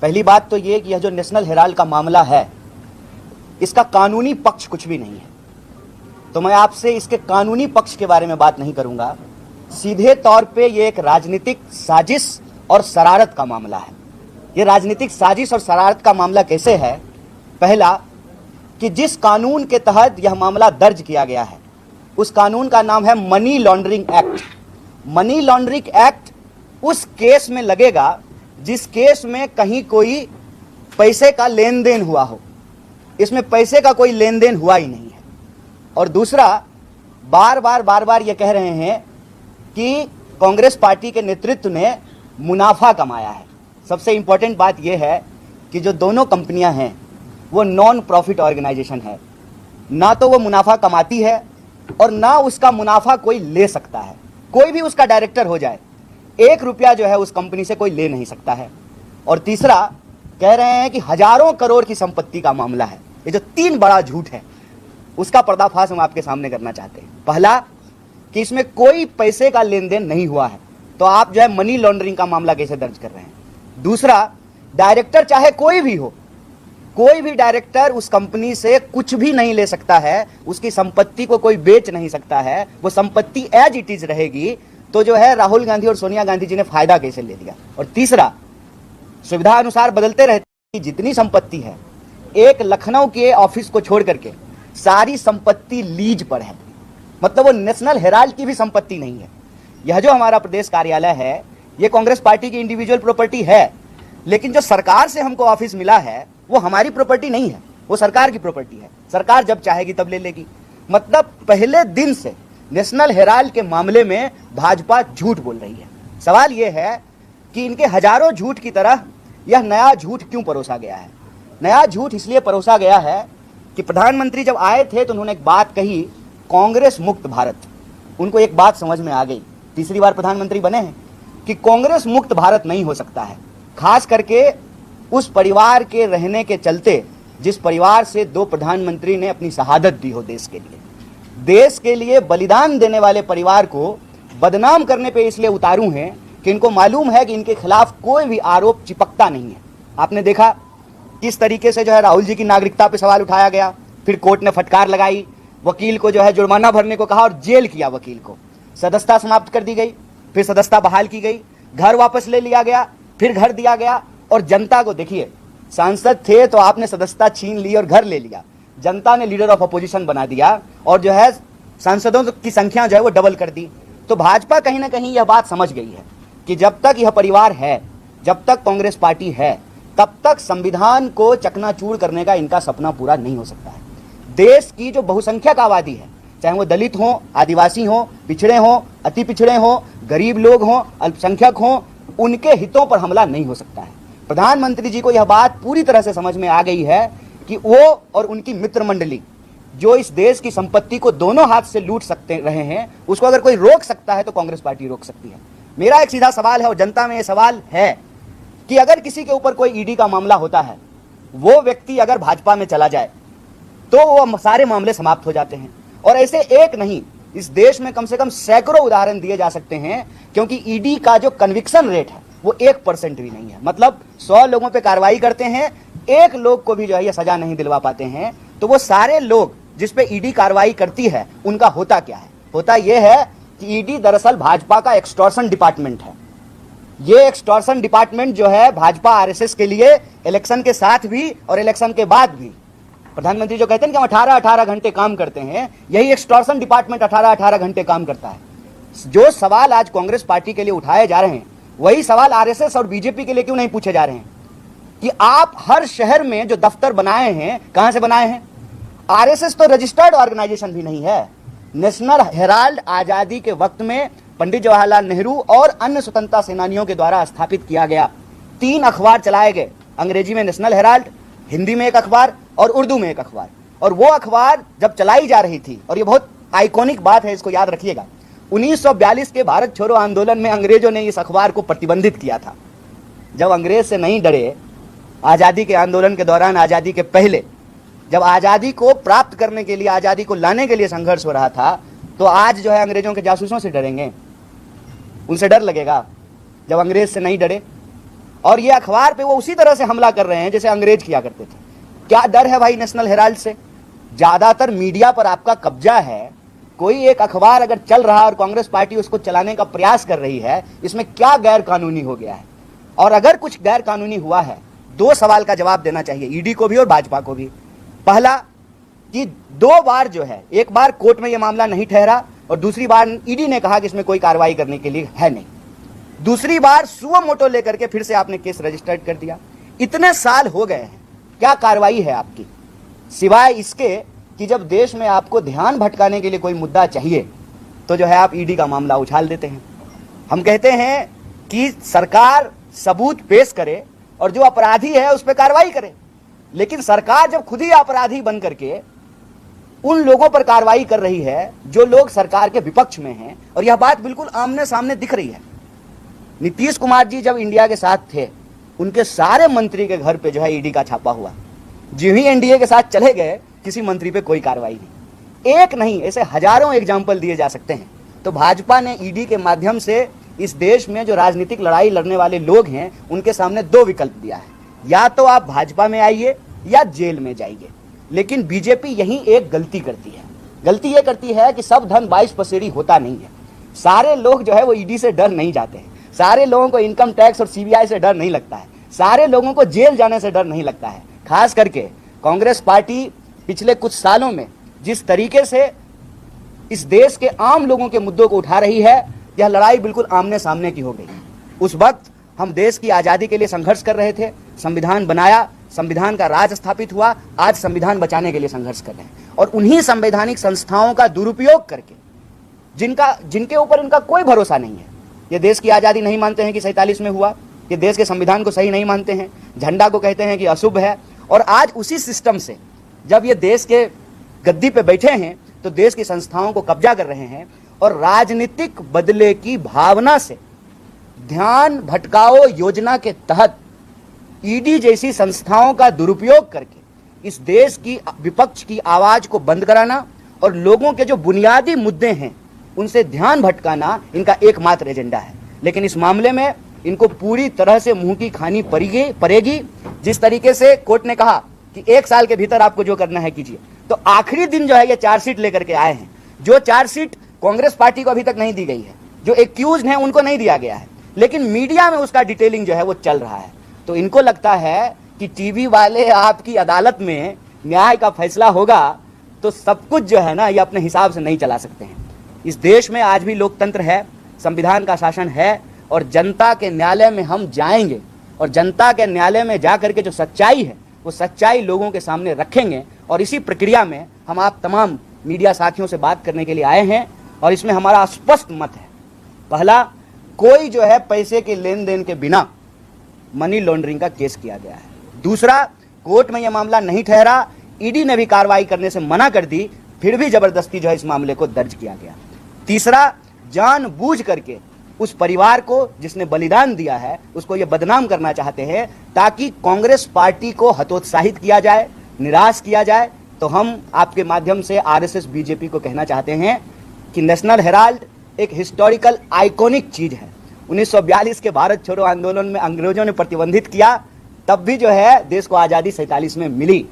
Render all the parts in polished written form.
पहली बात तो ये कि यह जो नेशनल हेराल्ड का मामला है, इसका कानूनी पक्ष कुछ भी नहीं है। तो मैं आपसे इसके कानूनी पक्ष के बारे में बात नहीं करूंगा। सीधे तौर पे ये एक राजनीतिक साजिश और शरारत का मामला है। ये राजनीतिक साजिश और शरारत का मामला कैसे है? पहला, कि जिस कानून के तहत यह मामला दर्ज किया गया है, उस कानून का नाम है money laundering act. Money laundering act उस केस में लगेगा जिस केस में कहीं कोई पैसे का लेन देन हुआ हो। इसमें पैसे का कोई लेन देन हुआ ही नहीं है। और दूसरा, बार बार ये कह रहे हैं कि कांग्रेस पार्टी के नेतृत्व ने मुनाफा कमाया है। सबसे इंपॉर्टेंट बात यह है कि जो दोनों कंपनियां हैं वो नॉन प्रॉफिट ऑर्गेनाइजेशन है। ना तो वो मुनाफा कमाती है और ना उसका मुनाफा कोई ले सकता है। कोई भी उसका डायरेक्टर हो जाए, 1 रुपया जो है उस कंपनी से कोई ले नहीं सकता है। और तीसरा, कह रहे हैं कि हजारों करोड़ की संपत्ति का मामला है। ये जो 3 बड़ा झूठ है, उसका पर्दाफाश हम आपके सामने करना चाहते हैं। पहला, कि इसमें कोई पैसे का लेन देन नहीं हुआ है, तो आप जो है मनी लॉन्ड्रिंग का मामला कैसे दर्ज कर रहे हैं? दूसरा, डायरेक्टर चाहे कोई भी हो, कोई भी डायरेक्टर उस कंपनी से कुछ भी नहीं ले सकता है, उसकी संपत्ति को कोई बेच नहीं सकता है, वो संपत्ति एज इट इज रहेगी। तो जो है राहुल गांधी और सोनिया गांधी जी ने फायदा कैसे ले लिया? और तीसरा, सुविधा अनुसार बदलते रहती जितनी संपत्ति है, एक लखनऊ के ऑफिस को छोड़ करके सारी संपत्ति लीज पर है। मतलब वो नेशनल हेराल्ड की भी संपत्ति नहीं है। यह जो हमारा प्रदेश कार्यालय है, ये कांग्रेस पार्टी की इंडिविजुअल प्रॉपर्टी है, लेकिन जो सरकार से हमको ऑफिस मिला है वो हमारी प्रॉपर्टी नहीं है, वो सरकार की प्रॉपर्टी है। सरकार जब चाहेगी तब ले लेगी। मतलब पहले दिन से नेशनल हेराल्ड के मामले में भाजपा झूठ बोल रही है। सवाल यह है कि इनके हजारों झूठ की तरह यह नया झूठ क्यों परोसा गया है? नया झूठ इसलिए परोसा गया है कि प्रधानमंत्री जब आए थे तो उन्होंने एक बात कही, कांग्रेस मुक्त भारत। उनको एक बात समझ में आ गई, तीसरी बार प्रधानमंत्री बने हैं, कि कांग्रेस मुक्त भारत नहीं हो सकता है। खास करके उस परिवार के रहने के चलते जिस परिवार से 2 प्रधानमंत्री ने अपनी शहादत दी हो देश के लिए बलिदान देने वाले परिवार को बदनाम करने पे इसलिए उतारू हैं कि इनको मालूम है कि इनके खिलाफ कोई भी आरोप चिपकता नहीं है। आपने देखा किस तरीके से जो है राहुल जी की नागरिकता पे सवाल उठाया गया, फिर कोर्ट ने फटकार लगाई, वकील को जो है जुर्माना भरने को कहा और जेल किया वकील को, सदस्यता समाप्त कर दी गई, फिर सदस्यता बहाल की गई, घर वापस ले लिया गया, फिर घर दिया गया। और जनता को देखिए, सांसद थे तो आपने सदस्यता छीन ली और घर ले लिया, जनता ने लीडर ऑफ अपोजिशन बना दिया और जो है सांसदों की संख्या जो है वो डबल कर दी। तो भाजपा कहीं ना कहीं यह बात समझ गई है कि जब तक यह परिवार है, जब तक कांग्रेस पार्टी है, तब तक संविधान को चकनाचूर करने का इनका सपना पूरा नहीं हो सकता है। देश की जो बहुसंख्यक आबादी है, चाहे वो दलित हो, आदिवासी हो, पिछड़े हो, अति पिछड़े हो, गरीब लोग हो, अल्पसंख्यक हो, उनके हितों पर हमला नहीं हो सकता है। प्रधानमंत्री जी को यह बात पूरी तरह से समझ में आ गई है कि वो और उनकी मित्र मंडली जो इस देश की संपत्ति को दोनों हाथ से लूट सकते रहे हैं, उसको अगर कोई रोक सकता है तो कांग्रेस पार्टी रोक सकती है। मेरा एक सीधा सवाल है और जनता में यह सवाल है कि अगर किसी के ऊपर कोई ईडी का मामला होता है, वो व्यक्ति अगर भाजपा में चला जाए तो वो सारे मामले समाप्त हो जाते हैं। और ऐसे एक नहीं, इस देश में कम से कम सैकड़ों उदाहरण दिए जा सकते हैं, क्योंकि ईडी का जो कन्विक्शन रेट है वो 1% भी नहीं है। मतलब 100 लोगों पे कार्रवाई करते हैं, 1 लोग को भी जो है ये सजा नहीं दिलवा पाते हैं। तो वो सारे लोग जिस पे ईडी कार्रवाई करती है, उनका होता क्या है? होता यह है कि ईडी दरअसल भाजपा का एक्सटॉर्शन डिपार्टमेंट है। ये एक्सटॉर्शन डिपार्टमेंट जो है भाजपा आरएसएस के लिए इलेक्शन के साथ भी और इलेक्शन के बाद भी, प्रधानमंत्री जो कहते हैं कि हम 18-18 घंटे काम करते हैं, यही एक्सटॉर्शन डिपार्टमेंट 18-18 घंटे काम करता है। जो सवाल आज कांग्रेस पार्टी के लिए उठाए जा रहे हैं, वही सवाल आरएसएस और बीजेपी के लिए क्यों नहीं पूछे जा रहे हैं? कि आप हर शहर में जो दफ्तर बनाए हैं, कहां से बनाए हैं? आरएसएस तो रजिस्टर्ड ऑर्गेनाइजेशन भी नहीं है। नेशनल हेराल्ड आजादी के वक्त में पंडित जवाहरलाल नेहरू और अन्य स्वतंत्रता सेनानियों के द्वारा स्थापित किया गया। 3 अखबार चलाए गए, अंग्रेजी में नेशनल हेराल्ड, हिंदी में एक अखबार और उर्दू में एक अखबार। और वो अखबार जब चलाई जा रही थी, और ये बहुत आइकॉनिक बात है, इसको याद रखिएगा, 1942 के भारत छोड़ो आंदोलन में अंग्रेजों ने इस अखबार को प्रतिबंधित किया था। जब अंग्रेज से नहीं डरे, आज़ादी के आंदोलन के दौरान, आज़ादी के पहले, जब आज़ादी को प्राप्त करने के लिए, आज़ादी को लाने के लिए संघर्ष हो रहा था, तो आज जो है अंग्रेजों के जासूसों से डरेंगे? उनसे डर लगेगा जब अंग्रेज से नहीं डरे? और ये अखबार पे वो उसी तरह से हमला कर रहे हैं जैसे अंग्रेज किया करते थे। क्या डर है भाई नेशनल हेराल्ड से? ज्यादातर मीडिया पर आपका कब्जा है। कोई एक अखबार अगर चल रहा है और कांग्रेस पार्टी उसको चलाने का प्रयास कर रही है, इसमें क्या गैर कानूनी हो गया है? और अगर कुछ गैर कानूनी हुआ है, दो सवाल का जवाब देना चाहिए ईडी को भी और भाजपा को भी। पहला कि 2 बार जो है, एक बार कोर्ट में यह मामला नहीं ठहरा और दूसरी बार ईडी ने कहा कि इसमें कोई कार्रवाई करने के लिए है नहीं। दूसरी बार सुओ मोटो लेकर के फिर से आपने केस रजिस्टर्ड कर दिया। इतने साल हो गए हैं, क्या कार्रवाई है आपकी? सिवाय इसके कि जब देश में आपको ध्यान भटकाने के लिए कोई मुद्दा चाहिए तो जो है आप ईडी का मामला उछाल देते हैं। हम कहते हैं कि सरकार सबूत पेश करे और जो अपराधी है उस पर कार्रवाई करे, लेकिन सरकार जब खुद ही अपराधी बन करके उन लोगों पर कार्रवाई कर रही है जो लोग सरकार के विपक्ष में हैं, और यह बात बिल्कुल आमने सामने दिख रही है। नीतीश कुमार जी जब इंडिया के साथ थे, उनके सारे मंत्री के घर पे जो है ईडी का छापा हुआ। जो ही एनडीए के साथ चले गए, किसी मंत्री पे कोई कार्रवाई नहीं। एक नहीं, ऐसे हजारों एग्जाम्पल दिए जा सकते हैं। तो भाजपा ने ईडी के माध्यम से इस देश में जो राजनीतिक लड़ाई लड़ने वाले लोग हैं उनके सामने 2 विकल्प दिया है, या तो आप भाजपा में आइए या जेल में जाइए। लेकिन बीजेपी यही एक गलती करती है। गलती यह करती है कि सब धन 22 पसेरी होता नहीं है। सारे लोग जो है वो ईडी से डर नहीं जाते हैं, सारे लोगों को इनकम टैक्स और सीबीआई से डर नहीं लगता है, सारे लोगों को जेल जाने से डर नहीं लगता है। खास करके कांग्रेस पार्टी पिछले कुछ सालों में जिस तरीके से इस देश के आम लोगों के मुद्दों को उठा रही है, यह लड़ाई बिल्कुल आमने सामने की हो गई। उस वक्त हम देश की आज़ादी के लिए संघर्ष कर रहे थे, संविधान बनाया, संविधान का राज स्थापित हुआ, आज संविधान बचाने के लिए संघर्ष कर रहे हैं। और उन्हीं संवैधानिक संस्थाओं का दुरुपयोग करके जिनके ऊपर इनका कोई भरोसा नहीं है, ये देश की आज़ादी नहीं मानते हैं कि 47 में हुआ, ये देश के संविधान को सही नहीं मानते हैं, झंडा को कहते हैं कि अशुभ है। और आज उसी सिस्टम से जब ये देश के गद्दी पे बैठे हैं तो देश की संस्थाओं को कब्जा कर रहे हैं और राजनीतिक बदले की भावना से ध्यान भटकाओ योजना के तहत ईडी जैसी संस्थाओं का दुरुपयोग करके इस देश की विपक्ष की आवाज को बंद कराना और लोगों के जो बुनियादी मुद्दे हैं उनसे ध्यान भटकाना इनका एकमात्र एजेंडा है। लेकिन इस मामले में इनको पूरी तरह से मुंह की खानी पड़ेगी। जिस तरीके से कोर्ट ने कहा कि 1 साल के भीतर आपको जो करना है कीजिए, तो आखिरी दिन जो है ये चार्जशीट लेकर के आए हैं। जो चार्जशीट कांग्रेस पार्टी को अभी तक नहीं दी गई है, जो एक्यूज्ड हैं उनको नहीं दिया गया है, लेकिन मीडिया में उसका डिटेलिंग जो है वो चल रहा है। तो इनको लगता है कि टीवी वाले आपकी अदालत में न्याय का फैसला होगा तो सब कुछ जो है ना ये अपने हिसाब से नहीं चला सकते हैं। इस देश में आज भी लोकतंत्र है, संविधान का शासन है, और जनता के न्यायालय में हम जाएंगे और जनता के न्यायालय में जा करके जो सच्चाई है वो सच्चाई लोगों के सामने रखेंगे। और इसी प्रक्रिया में हम आप तमाम मीडिया साथियों से बात करने के लिए आए हैं और इसमें हमारा स्पष्ट मत है। पहला, कोई जो है पैसे के लेन देन के बिना मनी लॉन्ड्रिंग का केस किया गया है। दूसरा, कोर्ट में यह मामला नहीं ठहरा, ईडी ने भी कार्रवाई करने से मना कर दी, फिर भी जबरदस्ती जो है इस मामले को दर्ज किया गया। तीसरा, जानबूझ करके उस परिवार को जिसने बलिदान दिया है उसको ये बदनाम करना चाहते हैं ताकि कांग्रेस पार्टी को हतोत्साहित किया जाए, निराश किया जाए। तो हम आपके माध्यम से आरएसएस बीजेपी को कहना चाहते हैं कि नेशनल हेराल्ड एक हिस्टोरिकल आइकॉनिक चीज है। 1942 के भारत छोड़ो आंदोलन में अंग्रेजों ने प्रतिबंधित किया, तब भी जो है देश को आज़ादी 47 में मिली।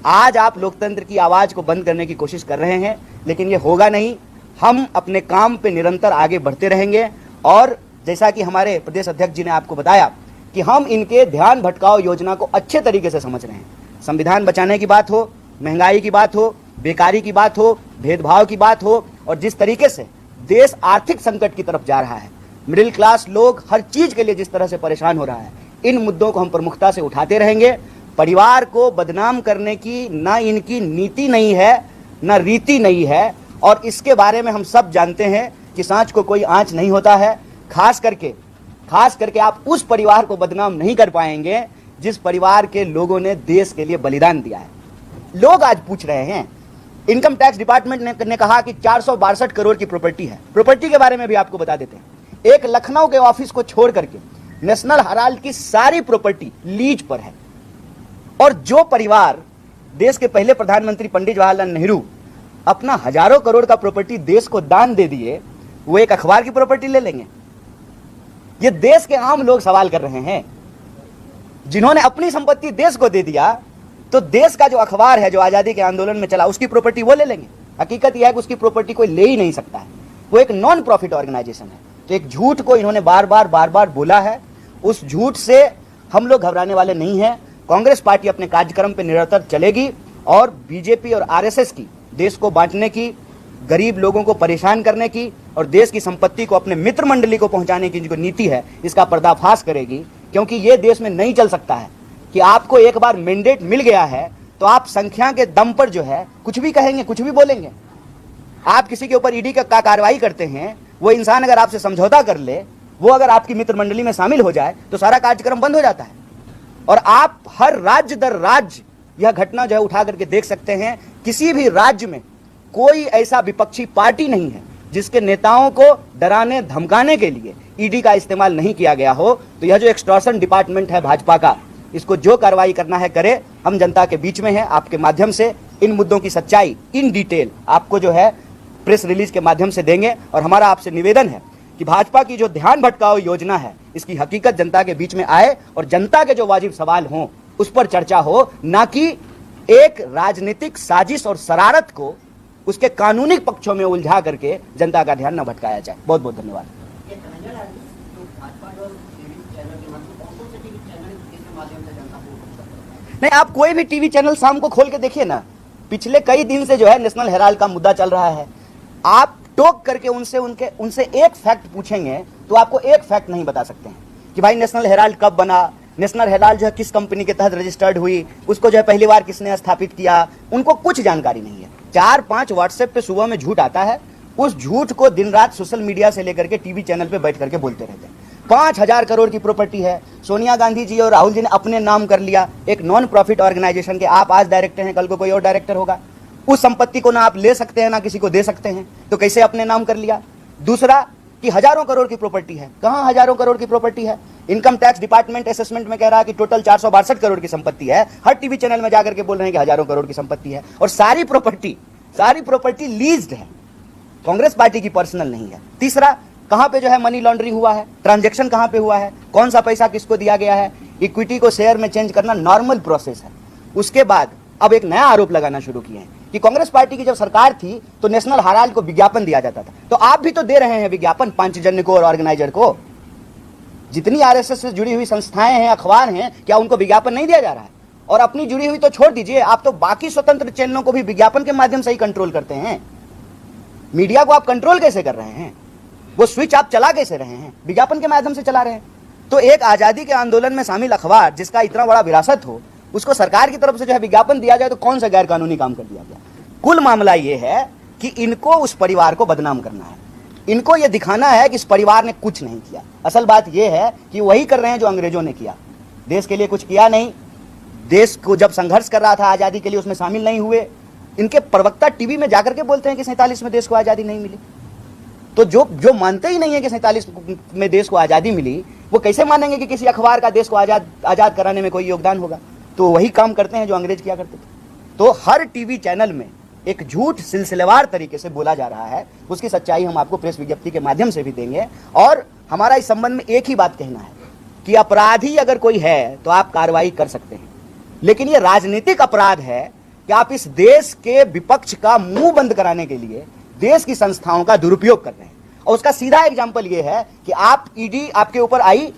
आज आप लोकतंत्र की आवाज को बंद करने की कोशिश कर रहे हैं, लेकिन ये होगा नहीं। हम अपने काम पे निरंतर आगे बढ़ते रहेंगे और जैसा कि हमारे प्रदेश अध्यक्ष जी ने आपको बताया कि हम इनके ध्यान भटकाओ योजना को अच्छे तरीके से समझ रहे हैं। संविधान बचाने की बात हो, महंगाई की बात हो, बेकारी की बात हो, भेदभाव की बात हो, और जिस तरीके से देश आर्थिक संकट की तरफ जा रहा है, मिडिल क्लास लोग हर चीज के लिए जिस तरह से परेशान हो रहा है, इन मुद्दों को हम प्रमुखता से उठाते रहेंगे। परिवार को बदनाम करने की ना इनकी नीति नहीं है, ना रीति नहीं है, और इसके बारे में हम सब जानते हैं कि सांच को कोई आंच नहीं होता है। खास करके आप उस परिवार को बदनाम नहीं कर पाएंगे जिस परिवार के लोगों ने देश के लिए बलिदान दिया है। लोग आज पूछ रहे हैं, इनकम टैक्स डिपार्टमेंट ने कहा कि 462 करोड़ की प्रॉपर्टी है। प्रॉपर्टी के बारे में भी आपको बता देते हैं, एक लखनऊ के ऑफिस को छोड़ करके नेशनल हेराल्ड की सारी प्रॉपर्टी लीज पर है। और जो परिवार, देश के पहले प्रधानमंत्री पंडित जवाहरलाल नेहरू अपना हजारों करोड़ का प्रॉपर्टी देश को दान दे दिए, वो एक अखबार की प्रॉपर्टी ले लेंगे? ये देश के आम लोग सवाल कर रहे हैं। जिन्होंने अपनी संपत्ति देश को दे दिया, तो देश का जो अखबार है जो आजादी के आंदोलन में चला, उसकी प्रॉपर्टी वो ले लेंगे। हकीकत यह है कि उसकी प्रॉपर्टी कोई ले ही नहीं सकता है, वो एक नॉन प्रॉफिट ऑर्गेनाइजेशन है। तो एक झूठ को इन्होंने बार बार बोला है, उस झूठ से हम लोग घबराने वाले नहीं हैं। कांग्रेस पार्टी अपने कार्यक्रम पर निरंतर चलेगी और बीजेपी और आरएसएस की देश को बांटने की, गरीब लोगों को परेशान करने की और देश की संपत्ति को अपने मित्र मंडली को पहुंचाने की जो नीति है, इसका पर्दाफाश करेगी। क्योंकि यह देश में नहीं चल सकता है कि आपको एक बार मैंडेट मिल गया है तो आप संख्या के दम पर जो है कुछ भी कहेंगे, कुछ भी बोलेंगे। आप किसी के ऊपर ईडी का कार्रवाई करते हैं, वो इंसान अगर आपसे समझौता कर ले, वो अगर आपकी मित्र मंडली में शामिल हो जाए तो सारा कार्यक्रम बंद हो जाता है। और आप हर राज्य दर राज्य यह घटना जो है उठा करके देख सकते हैं। किसी भी राज्य में कोई ऐसा विपक्षी पार्टी नहीं है जिसके नेताओं को डराने धमकाने के लिए ईडी का इस्तेमाल नहीं किया गया हो। तो यह जो एक्सटॉर्शन डिपार्टमेंट है भाजपा का, इसको जो कार्रवाई करना है करे। हम जनता के बीच में है, आपके माध्यम से इन मुद्दों की सच्चाई इन डिटेल आपको जो है प्रेस रिलीज के माध्यम से देंगे। और हमारा आपसे निवेदन है कि भाजपा की जो ध्यान भटकाओ योजना है, इसकी हकीकत जनता के बीच में आए और जनता के जो वाजिब सवाल हों उस पर चर्चा हो, ना कि एक राजनीतिक साजिश और शरारत को उसके कानूनी पक्षों में उलझा करके जनता का ध्यान न भटकाया जाए। बहुत बहुत धन्यवाद। नहीं, आप कोई भी टीवी चैनल शाम को खोल के देखिए ना, पिछले कई दिन से जो है नेशनल हेराल्ड का मुद्दा चल रहा है। आप टोक करके उनसे एक फैक्ट पूछेंगे तो आपको एक फैक्ट नहीं बता सकते हैं कि भाई नेशनल हेराल्ड कब बना, नेशनल हेराल्ड जो है किस कंपनी के तहत रजिस्टर्ड हुई, उसको जो है पहली बार किसने स्थापित किया, उनको कुछ जानकारी नहीं है। 4-5 व्हाट्सएप पे सुबह में झूठ आता है, उस झूठ को दिन रात सोशल मीडिया से लेकर के टीवी चैनल पे बैठ करके बोलते रहते हैं। 5,000 करोड़ की प्रॉपर्टी है, सोनिया गांधी जी और राहुल जी ने अपने नाम कर लिया, एक नॉन प्रॉफिट ऑर्गेनाइजेशन के। आप आज डायरेक्टर हैं, कल को कोई और डायरेक्टर होगा। उस संपत्ति को ना आप ले सकते हैं ना किसी को दे सकते हैं, तो कैसे अपने नाम कर लिया। दूसरा कि हजारों करोड़ की प्रॉपर्टी है, कहां हजारों करोड़ की प्रॉपर्टी है। इनकम टैक्स डिपार्टमेंट असेसमेंट में कह रहा है कि टोटल 462 करोड़ की संपत्ति है। हर टीवी चैनल में जाकर के बोल रहे हैं कि हजारों करोड़ की संपत्ति है और सारी प्रॉपर्टी लीज्ड है, कांग्रेस पार्टी की पर्सनल नहीं है। तीसरा, कहां पे जो है मनी लॉन्ड्रिंग हुआ है, ट्रांजैक्शन कहां पे हुआ है, कौन सा पैसा किसको दिया गया है। इक्विटी को शेयर में चेंज करना नॉर्मल प्रोसेस है। उसके बाद अब एक नया आरोप लगाना शुरू किए हैं कि कांग्रेस पार्टी की जब सरकार थी तो नेशनल हेराल्ड को विज्ञापन दिया जाता था। तो आप भी तो दे रहे हैं विज्ञापन पांचजन्य को और ऑर्गेनाइजर को। जितनी आरएसएस से जुड़ी हुई संस्थाएं हैं, अखबार हैं, क्या उनको विज्ञापन नहीं दिया जा रहा है। और अपनी जुड़ी हुई तो छोड़ दीजिए, आप तो बाकी स्वतंत्र चैनलों को भी विज्ञापन के माध्यम से ही कंट्रोल करते हैं। मीडिया को आप कंट्रोल कैसे कर रहे हैं, वो स्विच आप चला कैसे रहे हैं, विज्ञापन के माध्यम से चला रहे हैं। तो एक आजादी के आंदोलन में शामिल अखबार जिसका इतना बड़ा विरासत हो, उसको सरकार की तरफ से जो है विज्ञापन दिया जाए तो कौन सा गैर कानूनी काम कर दिया गया। कुल मामला यह है कि इनको उस परिवार को बदनाम करना है, इनको यह दिखाना है कि इस परिवार ने कुछ नहीं किया। असल बात यह है कि वही कर रहे हैं जो अंग्रेजों ने किया, देश के लिए कुछ किया नहीं। देश को जब संघर्ष कर रहा था आजादी के लिए, उसमें शामिल नहीं हुए। इनके प्रवक्ता टीवी में जाकर के बोलते हैं कि 47 में देश को आजादी नहीं मिली। तो जो मानते ही नहीं है कि 47 में देश को आजादी मिली, वो कैसे मानेंगे कि किसी अखबार का देश को आजाद कराने में कोई योगदान होगा। तो वही काम करते हैं जो अंग्रेज किया करते थे। तो हर टीवी चैनल में एक झूठ सिलसिलेवार तरीके से बोला जा रहा है, उसकी सच्चाई हम आपको प्रेस विज्ञप्ति के माध्यम से भी देंगे। और हमारा इस संबंध में एक ही बात कहना है कि अपराधी अगर कोई है तो आप कार्रवाई कर सकते हैं, लेकिन यह राजनीतिक अपराध है कि आप इस देश के विपक्ष का मुंह बंद कराने के लिए देश की संस्थाओं का दुरुपयोग कर रहे हैं। और उसका सीधा एग्जाम्पल यह है कि आप ईडी आपके ऊपर आई,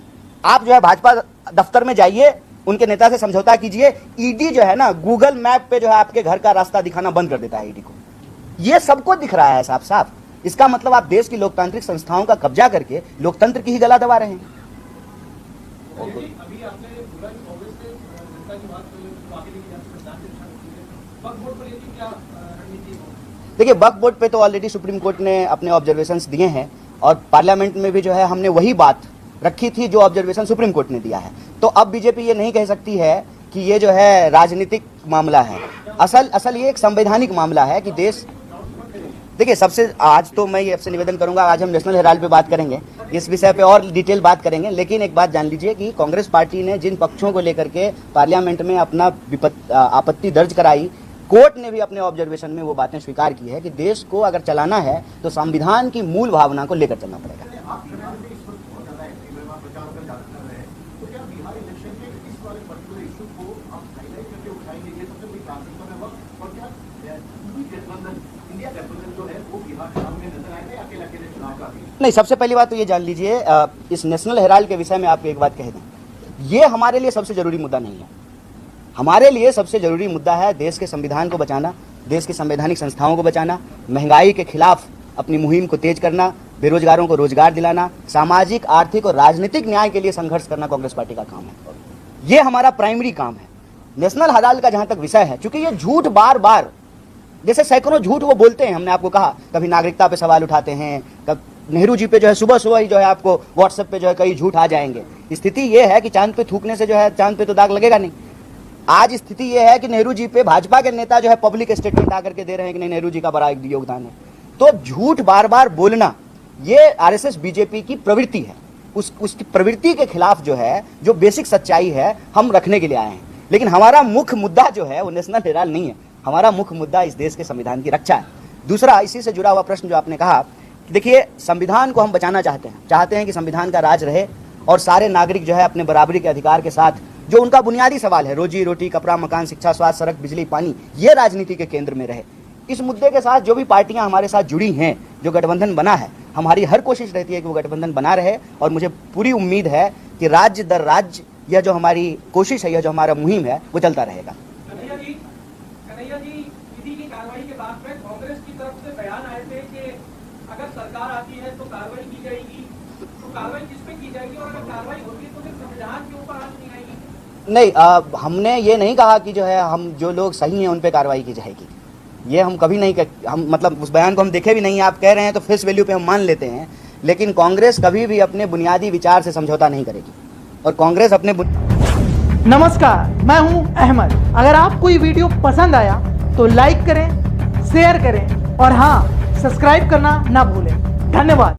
आप जो है भाजपा दफ्तर में जाइए, उनके नेता से समझौता कीजिए। ईडी जो है ना, गूगल मैप पे जो है आपके घर का रास्ता दिखाना बंद कर देता है ईडी को। यह सबको दिख रहा है साफ साफ। इसका मतलब आप देश की लोकतांत्रिक संस्थाओं का कब्जा करके लोकतंत्र की ही गला दबा रहे हैं। देखिए, वक्फ बोर्ड पे तो ऑलरेडी सुप्रीम कोर्ट ने अपने ऑब्जर्वेशंस दिए हैं और पार्लियामेंट में भी जो है हमने वही बात रखी थी जो ऑब्जर्वेशन सुप्रीम कोर्ट ने दिया है। तो अब बीजेपी ये नहीं कह सकती है कि ये जो है राजनीतिक मामला है। असल ये एक संवैधानिक मामला है कि देश, देखिए सबसे आज तो मैं ये आपसे निवेदन करूंगा, आज हम नेशनल हेराल्ड पे बात करेंगे, इस विषय पे और डिटेल बात करेंगे। लेकिन एक बात जान लीजिए कि कांग्रेस पार्टी ने जिन पक्षों को लेकर के पार्लियामेंट में अपना आपत्ति दर्ज कराई, कोर्ट ने भी अपने ऑब्जर्वेशन में वो बातें स्वीकार की है कि देश को अगर चलाना है तो संविधान की मूल भावना को लेकर चलना पड़ेगा। आप हाईलाइट करके उठाएंगे, ये सबसे बड़ी प्राथमिकता में वक्त, और क्या गठबंधन, इंडिया गठबंधन जो है वो बिहार चुनाव में नजर आएगा या अकेले अकेले चुनाव का? नहीं, सबसे पहली बात तो ये जान लीजिए, इस नेशनल हेराल्ड के विषय में आपको एक बात कह दें, ये हमारे लिए सबसे जरूरी मुद्दा नहीं है। हमारे लिए सबसे जरूरी मुद्दा है देश के संविधान को बचाना, देश की संवैधानिक संस्थाओं को बचाना, महंगाई के खिलाफ अपनी मुहिम को तेज करना, बेरोजगारों को रोजगार दिलाना, सामाजिक, आर्थिक और राजनीतिक न्याय के लिए संघर्ष करना कांग्रेस पार्टी का काम है। ये हमारा प्राइमरी काम है। नेशनल हेराल्ड का जहां तक विषय है, चूंकि ये झूठ बार बार, जैसे सैकड़ों झूठ वो बोलते हैं, हमने आपको कहा, कभी नागरिकता पे सवाल उठाते हैं, कब नेहरू जी पे जो है सुबह सुबह ही जो है आपको व्हाट्सएप पे जो है कई झूठ आ जाएंगे। स्थिति ये है कि चांद पे थूकने से जो है चांद पे तो दाग लगेगा नहीं। आज स्थिति ये है कि नेहरू जी पे भाजपा के नेता जो है पब्लिक स्टेटमेंट आकर के दे रहे हैं कि नहीं, नेहरू जी का बड़ा योगदान है। तो झूठ बार बार बोलना ये आरएसएस बीजेपी की प्रवृत्ति है। उसकी प्रवृत्ति के खिलाफ जो है, जो बेसिक सच्चाई है, हम रखने के लिए आए हैं। लेकिन हमारा मुख्य मुद्दा जो है वो नेशनल हेराल्ड नहीं है। हमारा मुख्य मुद्दा इस देश के संविधान की रक्षा है। दूसरा, इसी से जुड़ा हुआ प्रश्न जो आपने कहा, देखिए, संविधान को हम बचाना चाहते हैं कि संविधान का राज रहे और सारे नागरिक जो है अपने बराबरी के अधिकार के साथ, जो उनका बुनियादी सवाल है, रोजी रोटी, कपड़ा, मकान, शिक्षा, स्वास्थ्य, सड़क, बिजली, पानी, ये राजनीति के केंद्र में रहे। इस मुद्दे के साथ जो भी पार्टियां हमारे साथ जुड़ी हैं, जो गठबंधन बना है, हमारी हर कोशिश रहती है कि वो गठबंधन बना रहे। और मुझे पूरी उम्मीद है कि राज्य दर राज्य यह जो हमारी कोशिश है, यह जो हमारा मुहिम है, वो चलता रहेगा। कन्हैया जी, ईडी की कार्रवाई के बाद में कांग्रेस की तरफ से बयान आए थे कि अगर सरकार आती है तो कार्रवाई की जाएगी, तो कार्रवाई किस पे की जाएगी, और अगर कार्रवाई होगी तो सिर्फ संविधान के ऊपर आंच नहीं आएगी? नहीं, हमने ये नहीं कहा कि जो है हम जो लोग सही हैं उन पे कार्रवाई की जाएगी। ये हम कभी नहीं हम मतलब उस बयान को हम देखे भी नहीं। आप कह रहे हैं तो फेस वैल्यू पे हम मान लेते हैं, लेकिन कांग्रेस कभी भी अपने बुनियादी विचार से समझौता नहीं करेगी। और कांग्रेस अपने नमस्कार, मैं हूं अहमद। अगर आपको ये वीडियो पसंद आया तो लाइक करें, शेयर करें और हाँ, सब्सक्राइब करना ना भूलें। धन्यवाद।